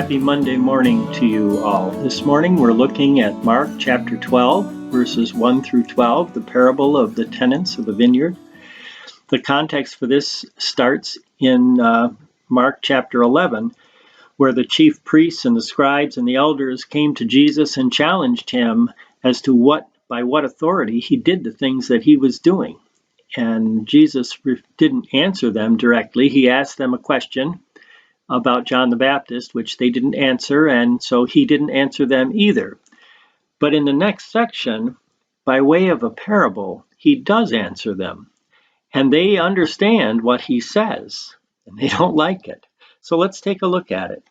Happy Monday morning to you all. This morning we're looking at Mark chapter 12, verses 1 through 12, the parable of the tenants of the vineyard. The context for this starts in Mark chapter 11, where the chief priests and the scribes and the elders came to Jesus and challenged him as to by what authority he did the things that he was doing. And Jesus didn't answer them directly. He asked them a question about John the Baptist, which they didn't answer, and so he didn't answer them either. But in the next section, by way of a parable, he does answer them, and they understand what he says, and they don't like it. So let's take a look at it.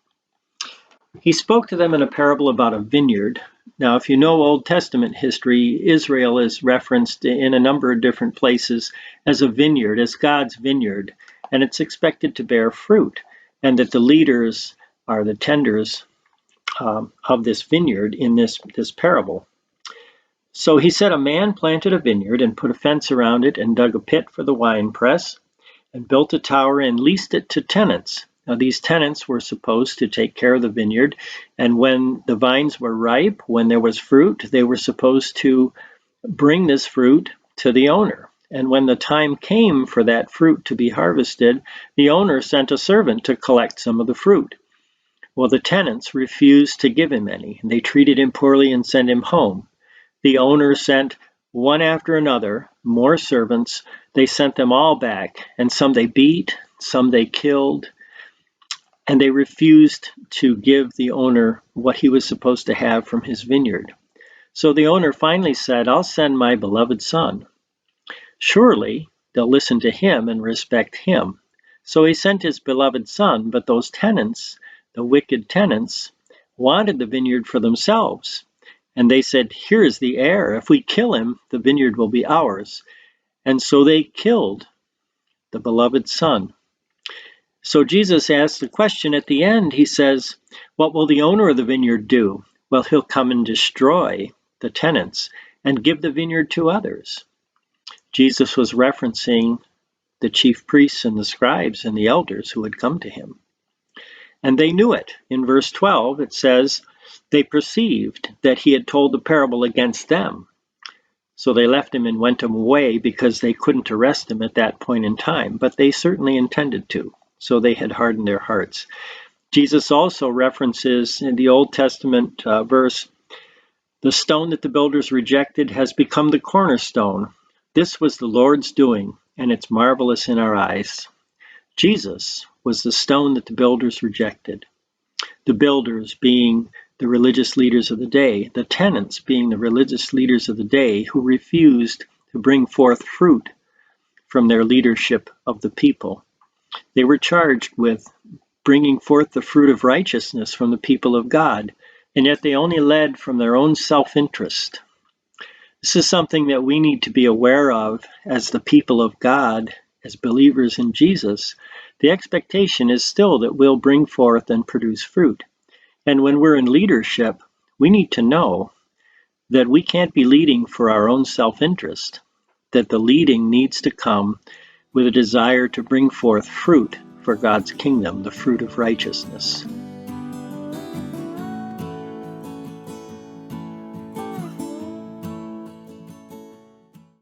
He spoke to them in a parable about a vineyard. Now, if you know Old Testament history, Israel is referenced in a number of different places as a vineyard, as God's vineyard, and it's expected to bear fruit, and that the leaders are the tenders of this vineyard in this parable. So he said, a man planted a vineyard and put a fence around it and dug a pit for the winepress and built a tower and leased it to tenants. Now, these tenants were supposed to take care of the vineyard, and when the vines were ripe, when there was fruit, they were supposed to bring this fruit to the owner. And when the time came for that fruit to be harvested, the owner sent a servant to collect some of the fruit. Well, the tenants refused to give him any. They treated him poorly and sent him home. The owner sent one after another, more servants. They sent them all back, and some they beat, some they killed, and they refused to give the owner what he was supposed to have from his vineyard. So the owner finally said, I'll send my beloved son. Surely they'll listen to him and respect him. So he sent his beloved son, but those tenants, the wicked tenants, wanted the vineyard for themselves. And they said, here's the heir. If we kill him, the vineyard will be ours. And so they killed the beloved son. So Jesus asks the question at the end. He says, what will the owner of the vineyard do? Well, he'll come and destroy the tenants and give the vineyard to others. Jesus was referencing the chief priests and the scribes and the elders who had come to him. And they knew it. In verse 12, it says, they perceived that he had told the parable against them. So they left him and went away because they couldn't arrest him at that point in time, but they certainly intended to. So they had hardened their hearts. Jesus also references in the Old Testament verse, the stone that the builders rejected has become the cornerstone. This was the Lord's doing, and it's marvelous in our eyes. Jesus was the stone that the builders rejected. The builders being the religious leaders of the day, the tenants being the religious leaders of the day who refused to bring forth fruit from their leadership of the people. They were charged with bringing forth the fruit of righteousness from the people of God, and yet they only led from their own self-interest. This is something that we need to be aware of as the people of God, as believers in Jesus. The expectation is still that we'll bring forth and produce fruit. And when we're in leadership, we need to know that we can't be leading for our own self-interest, that the leading needs to come with a desire to bring forth fruit for God's kingdom, the fruit of righteousness.